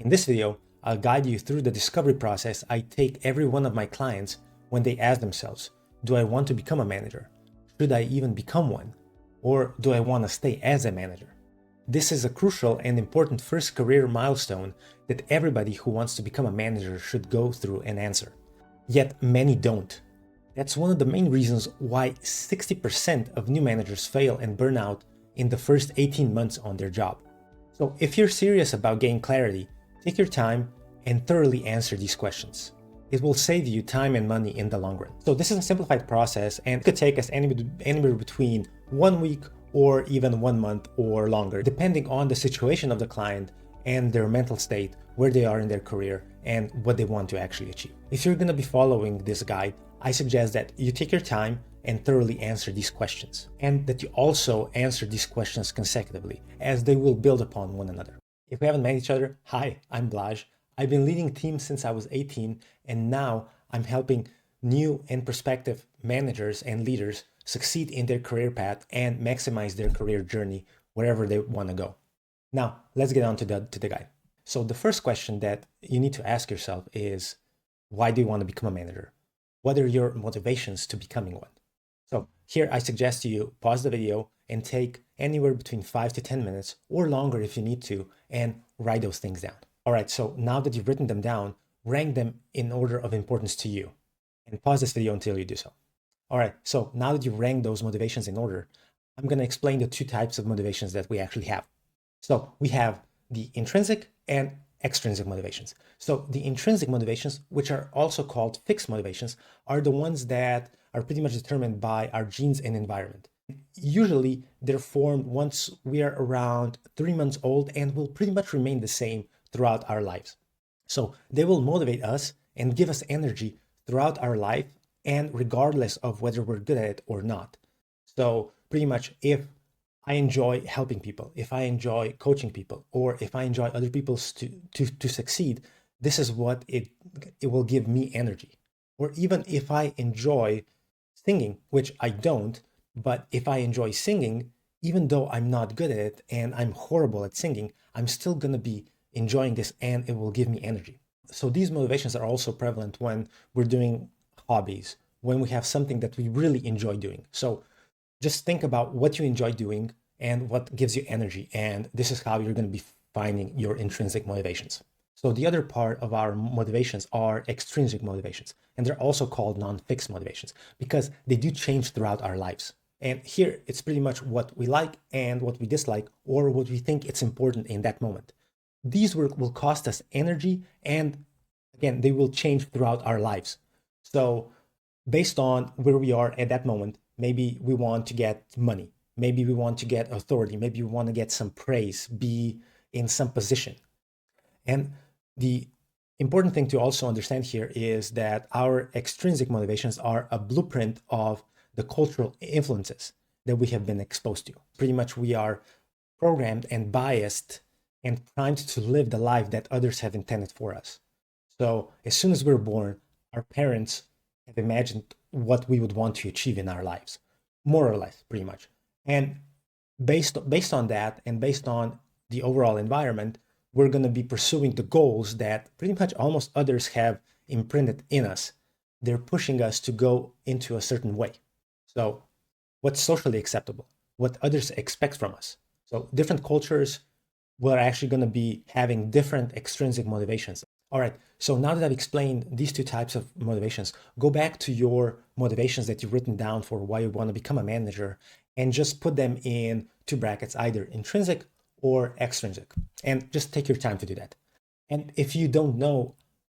In this video, I'll guide you through the discovery process I take every one of my clients when they ask themselves, do I want to become a manager? Should I even become one? Or do I want to stay as a manager? This is a crucial and important first career milestone that everybody who wants to become a manager should go through and answer. Yet many don't. That's one of the main reasons why 60% of new managers fail and burn out in the first 18 months on their job. So if you're serious about gaining clarity, take your time and thoroughly answer these questions. It will save you time and money in the long run. So this is a simplified process and it could take us anywhere between 1 week or even 1 month or longer, depending on the situation of the client and their mental state, where they are in their career, and what they want to actually achieve. If you're going to be following this guide, I suggest that you take your time and thoroughly answer these questions, and that you also answer these questions consecutively, as they will build upon one another. If we haven't met each other, hi, I'm Blaj. I've been leading teams since I was 18, and now I'm helping new and prospective managers and leaders succeed in their career path and maximize their career journey wherever they want to go. Now, let's get on to the guide. So the first question that you need to ask yourself is, why do you want to become a manager? What are your motivations to becoming one? So here I suggest you pause the video and take anywhere between 5 to 10 minutes or longer if you need to, and write those things down. All right, so now that you've written them down, rank them in order of importance to you, and pause this video until you do so. All right, so now that you've ranked those motivations in order, I'm going to explain the two types of motivations that we actually have. So we have the intrinsic and extrinsic motivations. So the intrinsic motivations, which are also called fixed motivations, are the ones that are pretty much determined by our genes and environment. Usually they're formed once we are around 3 months old and will pretty much remain the same throughout our lives. So they will motivate us and give us energy throughout our life, and regardless of whether we're good at it or not. So pretty much if I enjoy helping people, if I enjoy coaching people, or if I enjoy other people to succeed, this is what it will give me energy. Or even if I enjoy singing, which I don't, but if I enjoy singing, even though I'm not good at it and I'm horrible at singing, I'm still going to be enjoying this and it will give me energy. So these motivations are also prevalent when we're doing hobbies, when we have something that we really enjoy doing. So just think about what you enjoy doing and what gives you energy. And this is how you're going to be finding your intrinsic motivations. So the other part of our motivations are extrinsic motivations. And they're also called non-fixed motivations because they do change throughout our lives. And here it's pretty much what we like and what we dislike, or what we think it's important in that moment. These will cost us energy, and again, they will change throughout our lives. So based on where we are at that moment, maybe we want to get money, maybe we want to get authority, maybe we want to get some praise, be in some position. And the important thing to also understand here is that our extrinsic motivations are a blueprint of the cultural influences that we have been exposed to. Pretty much we are programmed and biased and primed to live the life that others have intended for us. So as soon as we're born, our parents have imagined what we would want to achieve in our lives, more or less, pretty much. And based on that, and based on the overall environment, we're going to be pursuing the goals that pretty much almost others have imprinted in us. They're pushing us to go into a certain way. So what's socially acceptable, what others expect from us. So different cultures, we're actually going to be having different extrinsic motivations. All right, so now that I've explained these two types of motivations, go back to your motivations that you've written down for why you want to become a manager and just put them in two brackets, either intrinsic or extrinsic, and just take your time to do that. And if you don't know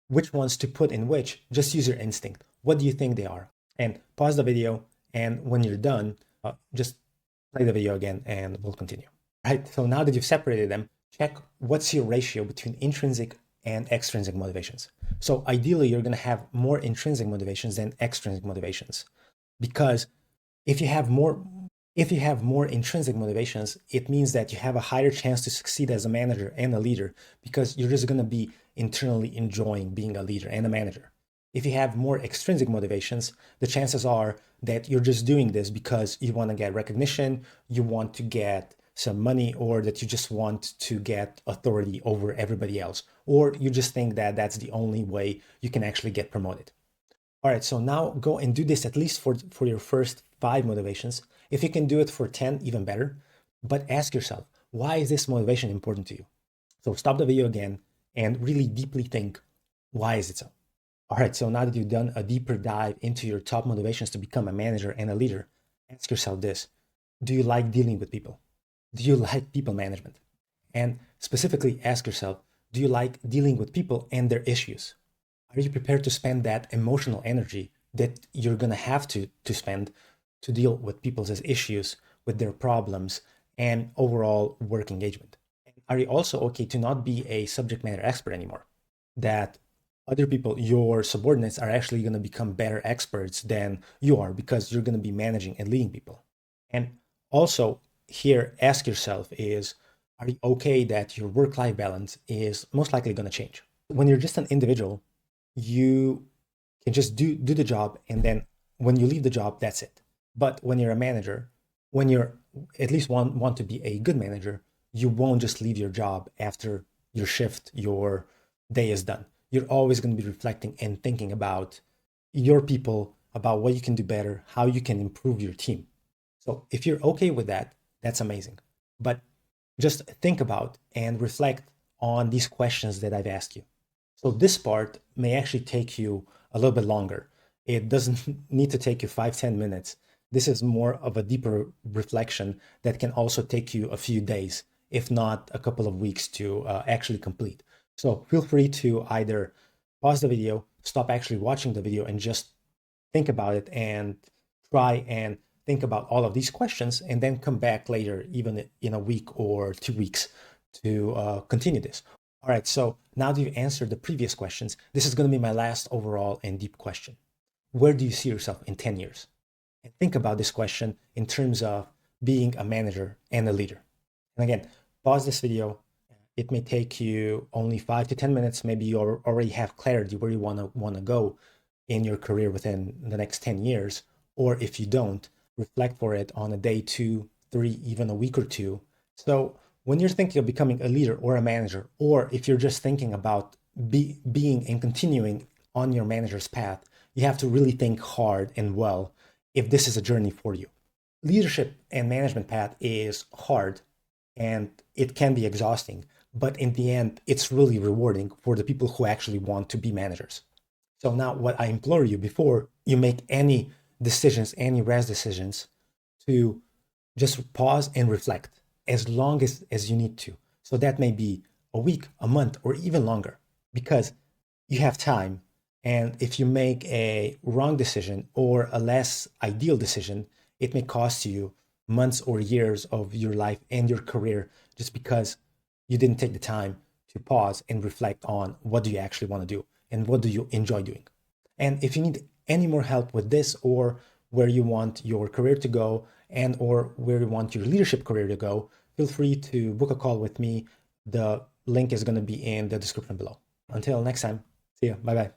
which ones to put in which, just use your instinct. What do you think they are? And pause the video, and when you're done, just play the video again and we'll continue. Right, so now that you've separated them, check what's your ratio between intrinsic and extrinsic motivations. So ideally, you're going to have more intrinsic motivations than extrinsic motivations, because if you have more intrinsic motivations, it means that you have a higher chance to succeed as a manager and a leader, because you're just going to be internally enjoying being a leader and a manager. If you have more extrinsic motivations, the chances are that you're just doing this because you want to get recognition, you want to get some money, or that you just want to get authority over everybody else, or you just think that that's the only way you can actually get promoted. All right, so now go and do this at least for your first 5 motivations. If you can do it for 10, even better. But ask yourself, why is this motivation important to you? So stop the video again and really deeply think, why is it so? All right, so now that you've done a deeper dive into your top motivations to become a manager and a leader, ask yourself this. Do you like dealing with people? Do you like people management? And specifically ask yourself, do you like dealing with people and their issues? Are you prepared to spend that emotional energy that you're going to have to spend to deal with people's issues, with their problems, and overall work engagement? And are you also okay to not be a subject matter expert anymore? That other people, your subordinates, are actually going to become better experts than you are because you're going to be managing and leading people. And also here, ask yourself is, are you okay that your work-life balance is most likely going to change? When you're just an individual, you can just do the job, and then when you leave the job, that's it. But when you're a manager, when you're at least want to be a good manager, you won't just leave your job after your shift, your day is done. You're always going to be reflecting and thinking about your people, about what you can do better, how you can improve your team. So if you're okay with that, that's amazing. But just think about and reflect on these questions that I've asked you. So this part may actually take you a little bit longer. It doesn't need to take you 5-10 minutes. This is more of a deeper reflection that can also take you a few days, if not a couple of weeks to actually complete. So feel free to either pause the video, stop actually watching the video, and just think about it and try and think about all of these questions, and then come back later, even in a week or 2 weeks, to continue this. All right, so now that you've answered the previous questions, this is going to be my last overall and deep question. Where do you see yourself in 10 years? And think about this question in terms of being a manager and a leader. And again, pause this video. It may take you only 5 to 10 minutes. Maybe you already have clarity where you want to go in your career within the next 10 years. Or if you don't, reflect for it on a day, 2, 3, even a week or 2. So when you're thinking of becoming a leader or a manager, or if you're just thinking about being and continuing on your manager's path, you have to really think hard and well if this is a journey for you. Leadership and management path is hard and it can be exhausting, but in the end, it's really rewarding for the people who actually want to be managers. So now what I implore you before you make any decisions, any rash decisions, to just pause and reflect as long as you need to. So that may be a week, a month, or even longer, because you have time. And if you make a wrong decision or a less ideal decision, it may cost you months or years of your life and your career just because you didn't take the time to pause and reflect on what do you actually want to do and what do you enjoy doing. And if you need any more help with this, or where you want your career to go, and or where you want your leadership career to go, feel free to book a call with me. The link is going to be in the description below. Until next time, see ya. Bye-bye.